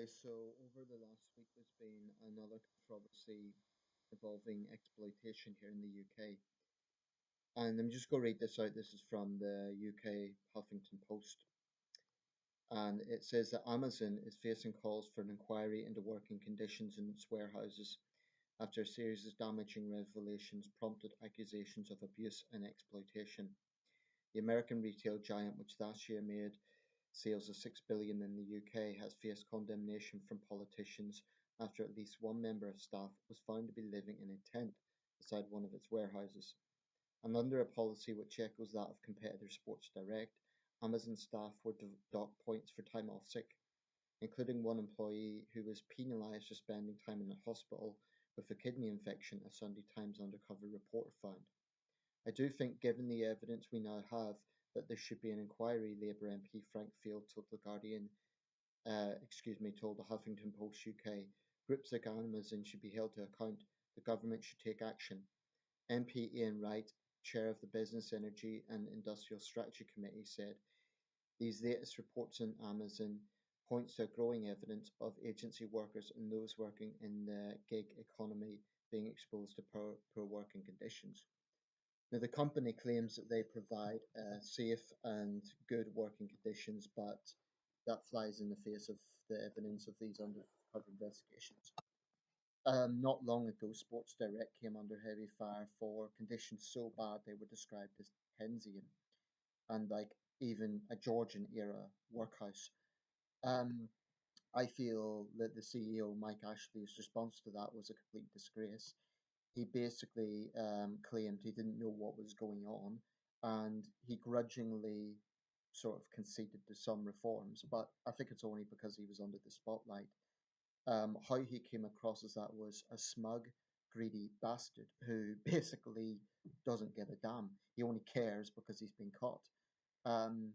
Okay, so over the last week, there's been another controversy involving exploitation here in the UK. And I'm just going to read this out. This is from the UK Huffington Post. And it says that Amazon is facing calls for an inquiry into working conditions in its warehouses after a series of damaging revelations prompted accusations of abuse and exploitation. The American retail giant, which last year made sales of 6 billion in the UK, has faced condemnation from politicians after at least one member of staff was found to be living in a tent beside one of its warehouses. And under a policy which echoes that of competitor Sports Direct, Amazon staff were docked points for time off sick, including one employee who was penalised for spending time in a hospital with a kidney infection, a Sunday Times undercover reporter found. I do think, given the evidence we now have, that there should be an inquiry, Labour MP Frank Field told the Guardian, told the Huffington Post UK. Groups like Amazon should be held to account. The government should take action. MP Ian Wright, chair of the Business, Energy and Industrial Strategy Committee, said these latest reports on Amazon points to growing evidence of agency workers and those working in the gig economy being exposed to poor working conditions. Now, the company claims that they provide safe and good working conditions, but that flies in the face of the evidence of these undercover investigations. Not long ago, Sports Direct came under heavy fire for conditions so bad they were described as Keynesian and like even a Georgian era workhouse. Um, I feel that the CEO, Mike Ashley's response to that was a complete disgrace. He basically claimed he didn't know what was going on, and he grudgingly sort of conceded to some reforms, but I think it's only because he was under the spotlight. How he came across as that was a smug, greedy bastard who basically doesn't give a damn. He only cares because he's been caught. Um,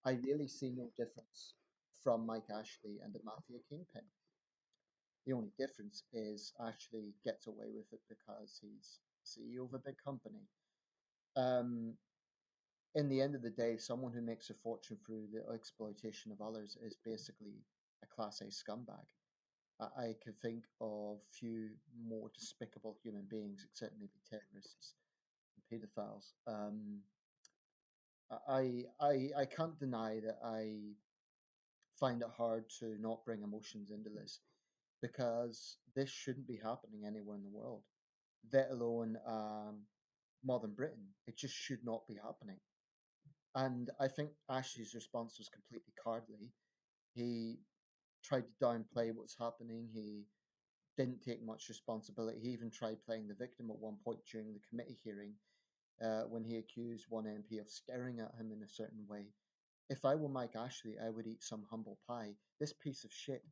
I really see no difference from Mike Ashley and the Mafia Kingpin. The only difference is Ashley gets away with it because he's CEO of a big company. Um, in the end of the day, someone who makes a fortune through the exploitation of others is basically a class A scumbag. I can think of few more despicable human beings, except maybe terrorists and pedophiles. I can't deny that I find it hard to not bring emotions into this because this shouldn't be happening anywhere in the world, let alone modern Britain. It just should not be happening. And I think Ashley's response was completely cowardly. He tried to downplay what's happening. He didn't take much responsibility. He even tried playing the victim at one point during the committee hearing when he accused one MP of staring at him in a certain way. If I were Mike Ashley, I would eat some humble pie. This piece of shit.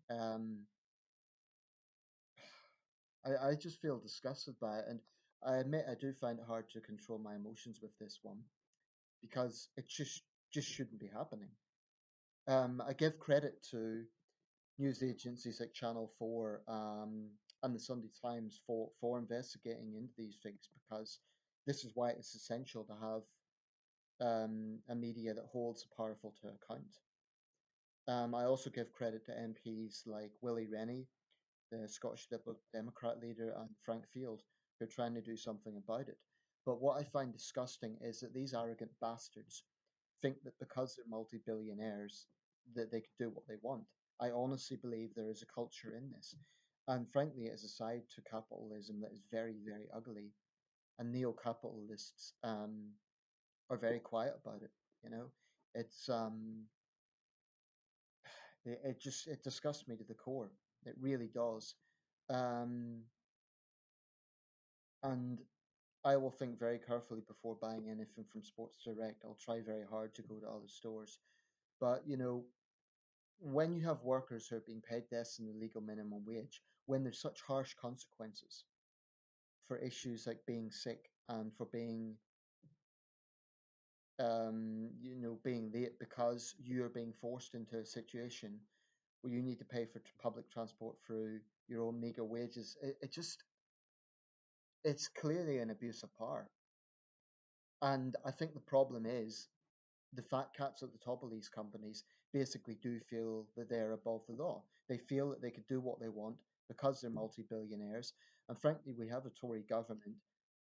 I just feel disgusted by it, and I admit I do find it hard to control my emotions with this one because it just shouldn't be happening. I give credit to news agencies like Channel 4 and the Sunday Times for investigating into these things because this is why it's essential to have a media that holds the powerful to account. I also give credit to MPs like Willie Rennie, the Scottish Liberal Democrat leader, and Frank Field, who are trying to do something about it. But what I find disgusting is that these arrogant bastards think that because they're multi-billionaires that they can do what they want. I honestly believe there is a culture in this. And frankly, it is a side to capitalism that is very, very ugly. And neo-capitalists are very quiet about it. You know, it's it disgusts me to the core. It really does. Um, and I will think very carefully before buying anything from Sports Direct. I'll try very hard to go to other stores. But, when you have workers who are being paid less than the legal minimum wage, when there's such harsh consequences for issues like being sick and for being late because you're being forced into a situation where you need to pay for public transport through your own meager wages, it's clearly an abuse of power. And I think the problem is the fat cats at the top of these companies, basically do feel that they're above the law. They feel that they could do what they want because they're multi-billionaires. And frankly, we have a Tory government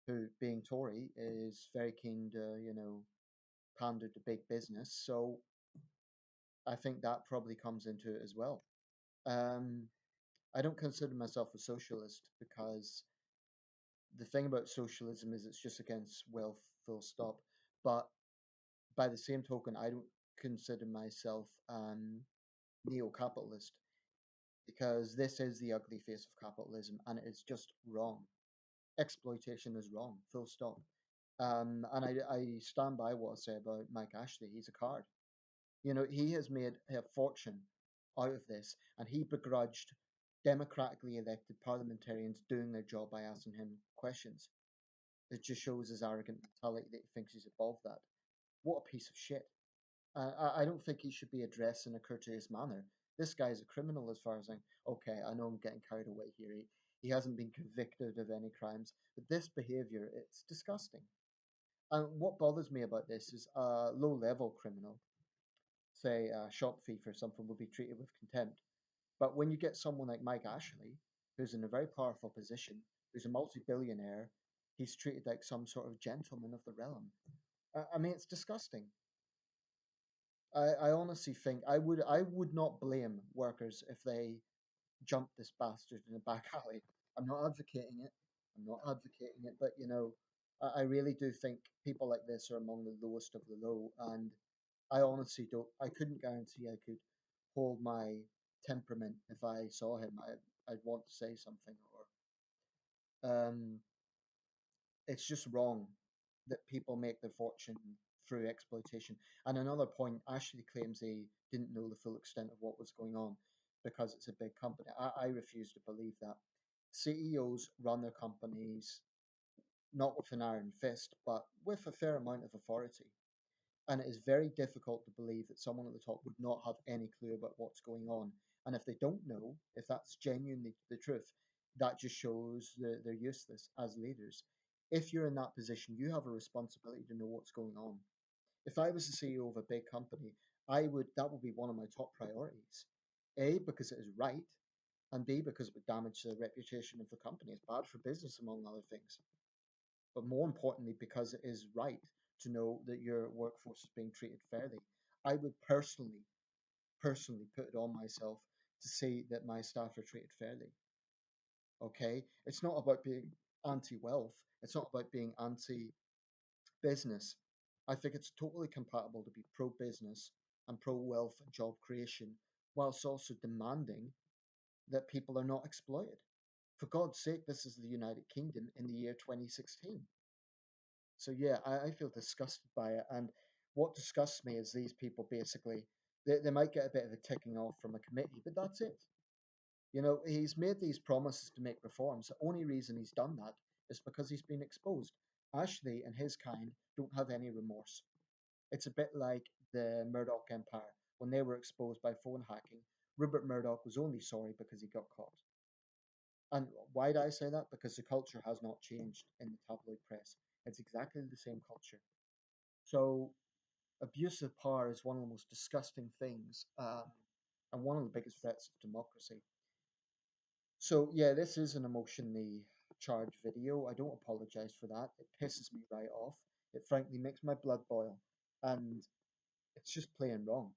who, being Tory, is very keen to, pander to big business. So I think that probably comes into it as well. Um, I don't consider myself a socialist because the thing about socialism is it's just against wealth, full stop. But by the same token, I don't consider myself neo-capitalist because this is the ugly face of capitalism and it's just wrong. Exploitation is wrong, full stop. And I stand by what I say about Mike Ashley. He's a card. He has made a fortune out of this, and he begrudged democratically elected parliamentarians doing their job by asking him questions. It just shows his arrogant mentality that he thinks he's above that. What a piece of shit. I don't think he should be addressed in a courteous manner. This guy's a criminal as far as I'm. Okay, I know I'm getting carried away here. He hasn't been convicted of any crimes, but this behavior, it's disgusting. And what bothers me about this is a low level criminal, say a shop thief or something, will be treated with contempt. But when you get someone like Mike Ashley, who's in a very powerful position, who's a multi billionaire, he's treated like some sort of gentleman of the realm. I mean, it's disgusting. I honestly think I would not blame workers if they jumped this bastard in a back alley. I'm not advocating it. I'm not advocating it, but I really do think people like this are among the lowest of the low, and I honestly don't. I couldn't guarantee I could hold my temperament if I saw him. I'd want to say something, or it's just wrong that people make their fortune through exploitation. And another point, Ashley claims he didn't know the full extent of what was going on because it's a big company. I refuse to believe that. CEOs run their companies not with an iron fist, but with a fair amount of authority. And it is very difficult to believe that someone at the top would not have any clue about what's going on. And if they don't know, if that's genuinely the truth, that just shows that they're useless as leaders. If you're in that position, you have a responsibility to know what's going on. If I was the CEO of a big company, that would be one of my top priorities. A, because it is right, and B, because it would damage the reputation of the company. It's bad for business, among other things. But more importantly, because it is right to know that your workforce is being treated fairly. I would personally put it on myself to see that my staff are treated fairly. Okay? It's not about being anti wealth, it's not about being anti business. I think it's totally compatible to be pro business and pro wealth and job creation, whilst also demanding that people are not exploited. For God's sake, this is the United Kingdom in the year 2016. So yeah, I feel disgusted by it. And what disgusts me is these people basically they might get a bit of a ticking off from a committee, but that's it. He's made these promises to make reforms. The only reason he's done that is because he's been exposed. Ashley and his kind don't have any remorse. It's a bit like the Murdoch Empire when they were exposed by phone hacking. Rupert Murdoch was only sorry because he got caught. And why do I say that? Because the culture has not changed in the tabloid press. It's exactly the same culture. So abuse of power is one of the most disgusting things, and one of the biggest threats of democracy. So yeah, this is an emotionally charged video. I don't apologize for that. It pisses me right off. It frankly makes my blood boil, and it's just plain wrong.